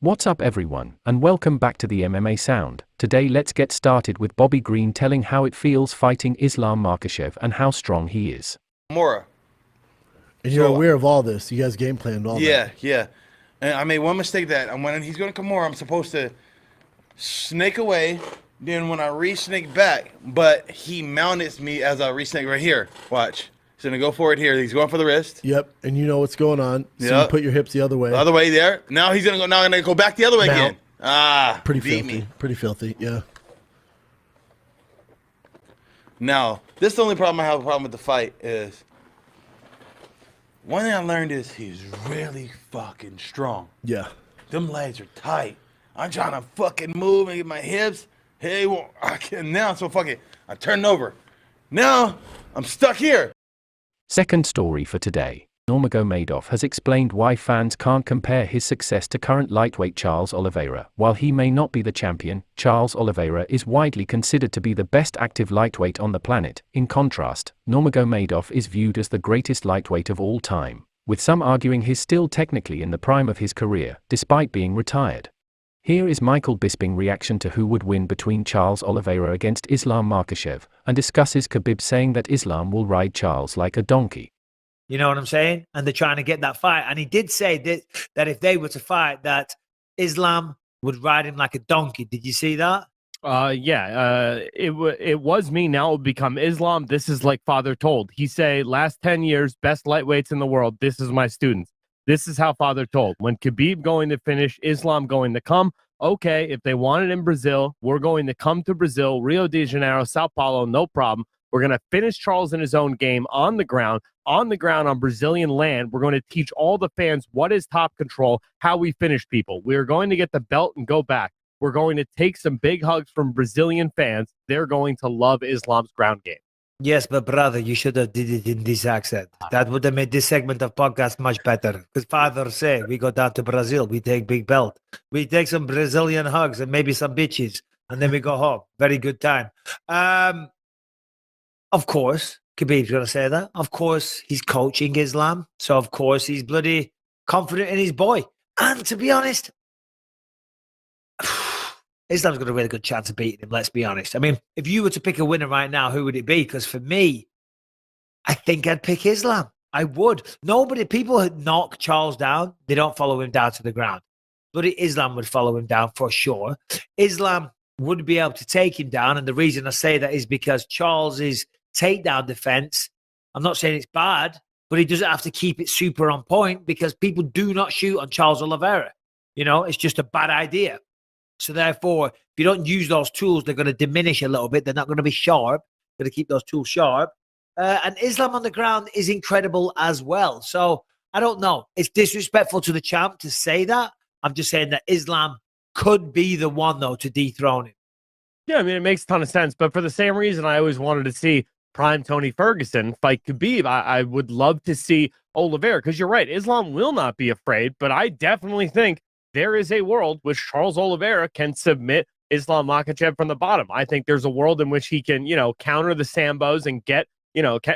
What's up everyone, and welcome back to the MMA Sound. Today let's get started with Bobby Green telling how it feels fighting Islam Makhachev and how strong he is. Mora. And you're aware of all this. You guys game planned all that. Yeah. And I made one mistake that when he's going to Kimura, I'm supposed to snake away. Then when I re-snake back, but he mounted me as I re-snake right here. Watch. He's going to go for it here. He's going for the wrist. Yep. And you know what's going on. So you put your hips the other way. The other way there. Now he's going to go. Now I'm going to go back the other way again. Pretty filthy. Pretty filthy. Yeah. Now, this is the only problem I have a problem with the fight is one thing I learned is he's really fucking strong. Yeah. Them legs are tight. I'm trying to fucking move and get my hips. Hey, well, I can now, so fuck it. I turned over. Now, I'm stuck here. Second story for today. Nurmagomedov has explained why fans can't compare his success to current lightweight Charles Oliveira. While he may not be the champion, Charles Oliveira is widely considered to be the best active lightweight on the planet. In contrast, Nurmagomedov is viewed as the greatest lightweight of all time, with some arguing he's still technically in the prime of his career, despite being retired. Here is Michael Bisping reaction to who would win between Charles Oliveira against Islam Makhachev, and discusses Khabib saying that Islam will ride Charles like a donkey. You know what I'm saying? And they're trying to get that fight. And he did say that if they were to fight, that Islam would ride him like a donkey. Did you see that? It was me. Now it will become Islam. This is like Father told. He say last 10 years, best lightweights in the world. This is my students. This is how Father told. When Khabib going to finish, Islam going to come. Okay, if they want it in Brazil, we're going to come to Brazil, Rio de Janeiro, Sao Paulo, no problem. We're going to finish Charles in his own game on the ground on Brazilian land. We're going to teach all the fans what is top control, how we finish people. We're going to get the belt and go back. We're going to take some big hugs from Brazilian fans. They're going to love Islam's ground game. Yes, but brother, you should have did it in this accent. That would have made this segment of podcast much better. Because Father say, we go down to Brazil, we take big belt. We take some Brazilian hugs and maybe some bitches. And then we go home. Very good time. Of course, Khabib's going to say that. Of course, he's coaching Islam. So, of course, he's bloody confident in his boy. And to be honest, Islam's got a really good chance of beating him, let's be honest. I mean, if you were to pick a winner right now, who would it be? Because for me, I think I'd pick Islam. I would. People who knock Charles down, they don't follow him down to the ground. Bloody Islam would follow him down for sure. Islam would be able to take him down. And the reason I say that is because Charles's takedown defense, I'm not saying it's bad, but he doesn't have to keep it super on point because people do not shoot on Charles Oliveira. You know, it's just a bad idea. So therefore, if you don't use those tools, they're going to diminish a little bit. They're not going to be sharp. Going to keep those tools sharp. And Islam on the ground is incredible as well. So I don't know. It's disrespectful to the champ to say that. I'm just saying that Islam could be the one, though, to dethrone him. Yeah, I mean, it makes a ton of sense. But for the same reason, I always wanted to see prime Tony Ferguson fight Khabib. I would love to see Oliveira because you're right. Islam will not be afraid. But I definitely think there is a world which Charles Oliveira can submit Islam Makhachev from the bottom. I think there's a world in which he can, counter the Sambos and get,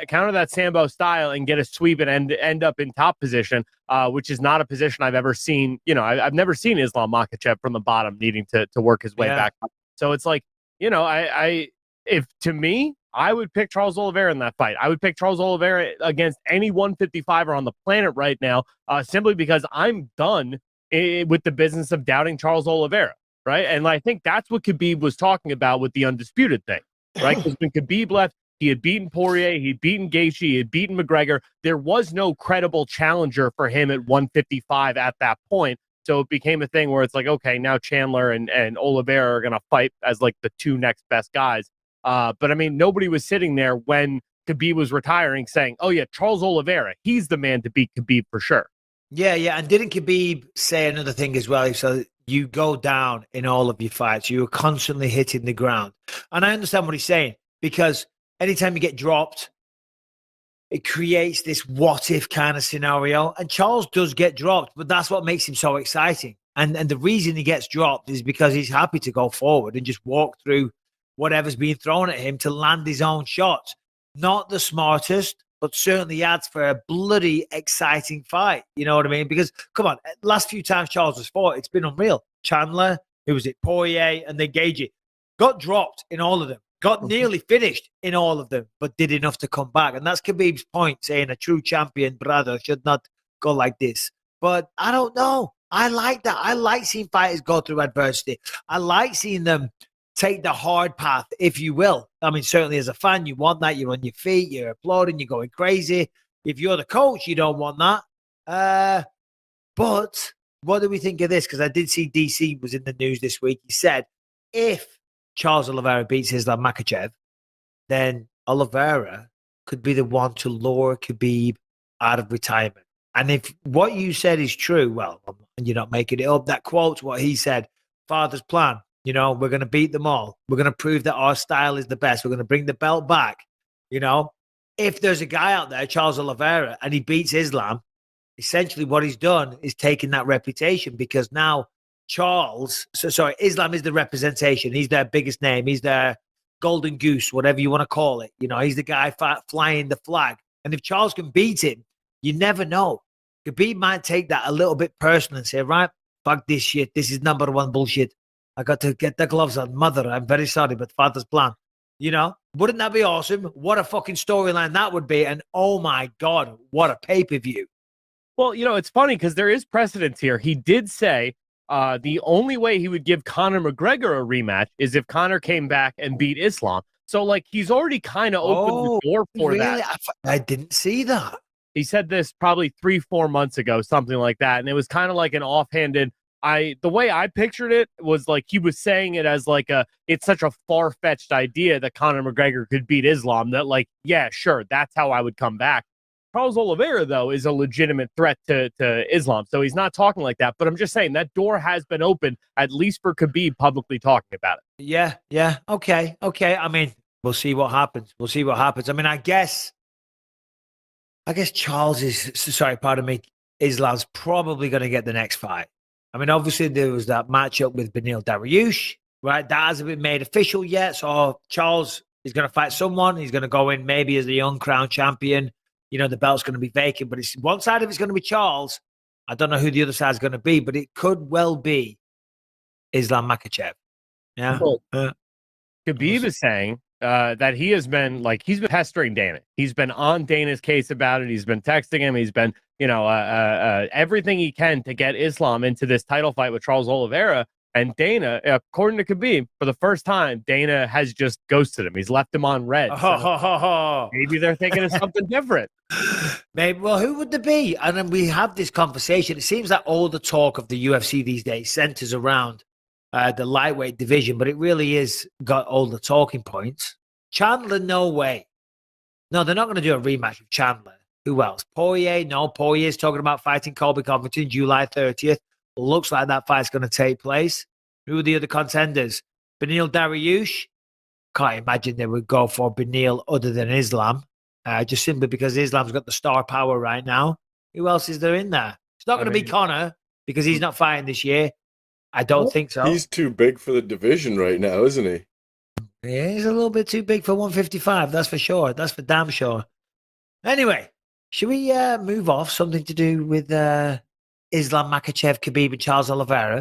counter that Sambo style and get a sweep and end up in top position, which is not a position I've ever seen. I've never seen Islam Makhachev from the bottom needing to work his way back up. So it's like, if to me, I would pick Charles Oliveira in that fight. I would pick Charles Oliveira against any 155er on the planet right now, simply because I'm done with the business of doubting Charles Oliveira, right? And I think that's what Khabib was talking about with the undisputed thing, right? Because when Khabib left, he had beaten Poirier, he'd beaten Gaethje, he had beaten McGregor. There was no credible challenger for him at 155 at that point. So it became a thing where it's like, okay, now Chandler and Oliveira are going to fight as like the two next best guys. But I mean, nobody was sitting there when Khabib was retiring saying, oh yeah, Charles Oliveira, he's the man to beat Khabib for sure. Yeah. And didn't Khabib say another thing as well? So you go down in all of your fights. You are constantly hitting the ground. And I understand what he's saying because anytime you get dropped, it creates this what-if kind of scenario. And Charles does get dropped, but that's what makes him so exciting. And the reason he gets dropped is because he's happy to go forward and just walk through whatever's being thrown at him to land his own shots. Not the smartest, but certainly adds for a bloody exciting fight. You know what I mean? Because, come on, last few times Charles has fought, it's been unreal. Chandler, who was it, Poirier, and then Gagey, got dropped in all of them, got nearly finished in all of them, but did enough to come back. And that's Khabib's point, saying a true champion, brother, should not go like this. But I don't know. I like that. I like seeing fighters go through adversity. I like seeing them take the hard path, if you will. I mean, certainly as a fan, you want that. You're on your feet, you're applauding, you're going crazy. If you're the coach, you don't want that. But what do we think of this? Because I did see DC was in the news this week. He said, if Charles Oliveira beats Islam Makhachev, then Oliveira could be the one to lure Khabib out of retirement. And if what you said is true, well, you're not making it up. That quote's what he said, father's plan. You know, we're going to beat them all. We're going to prove that our style is the best. We're going to bring the belt back. You know, if there's a guy out there, Charles Oliveira, and he beats Islam, essentially what he's done is taken that reputation, because now Islam is the representation. He's their biggest name. He's their golden goose, whatever you want to call it. You know, he's the guy flying the flag. And if Charles can beat him, you never know. Khabib might take that a little bit personal and say, right, fuck this shit. This is number one bullshit. I got to get the gloves on. Mother, I'm very sorry, but father's plan. You know, wouldn't that be awesome? What a fucking storyline that would be. And oh my God, what a pay-per-view. Well, you know, it's funny because there is precedence here. He did say the only way he would give Conor McGregor a rematch is if Conor came back and beat Islam. So, like, he's already kind of opened the door for that. I didn't see that. He said this probably 3-4 months ago, something like that. And it was kind of like an offhanded, the way I pictured it was like he was saying it as like it's such a far-fetched idea that Conor McGregor could beat Islam that, like, yeah, sure, that's how I would come back. Charles Oliveira, though, is a legitimate threat to Islam. So he's not talking like that. But I'm just saying that door has been open, at least for Khabib publicly talking about it. Yeah. Okay. I mean, we'll see what happens. I mean, I guess Charles Islam's probably going to get the next fight. I mean, obviously there was that matchup with Beneil Dariush, right? That hasn't been made official yet. So Charles is going to fight someone. He's going to go in maybe as the young crown champion. You know, the belt's going to be vacant, but it's one side of it's going to be Charles. I don't know who the other side's going to be, but it could well be Islam Makhachev. Yeah. Khabib is saying that he's been pestering Dana. He's been on Dana's case about it. He's been texting him. He's been, everything he can to get Islam into this title fight with Charles Oliveira. And Dana, according to Khabib, for the first time, Dana has just ghosted him. He's left him on red. So maybe they're thinking of something different. Maybe. Well, who would there be? And then we have this conversation. It seems that all the talk of the UFC these days centers around the lightweight division, but it really is got all the talking points. Chandler, no way. No, they're not going to do a rematch with Chandler. Who else? Poirier? No, Poirier's talking about fighting Colby Covington July 30th. Looks like that fight's going to take place. Who are the other contenders? Beneil Dariush. Can't imagine they would go for Beneil other than Islam. Just simply because Islam's got the star power right now. Who else is there in there? It's not going to be Conor because he's not fighting this year. I don't think so. He's too big for the division right now, isn't he? Yeah, he's a little bit too big for 155. That's for sure. That's for damn sure. Anyway, should we move off? Something to do with Islam Makhachev, Khabib, and Charles Oliveira.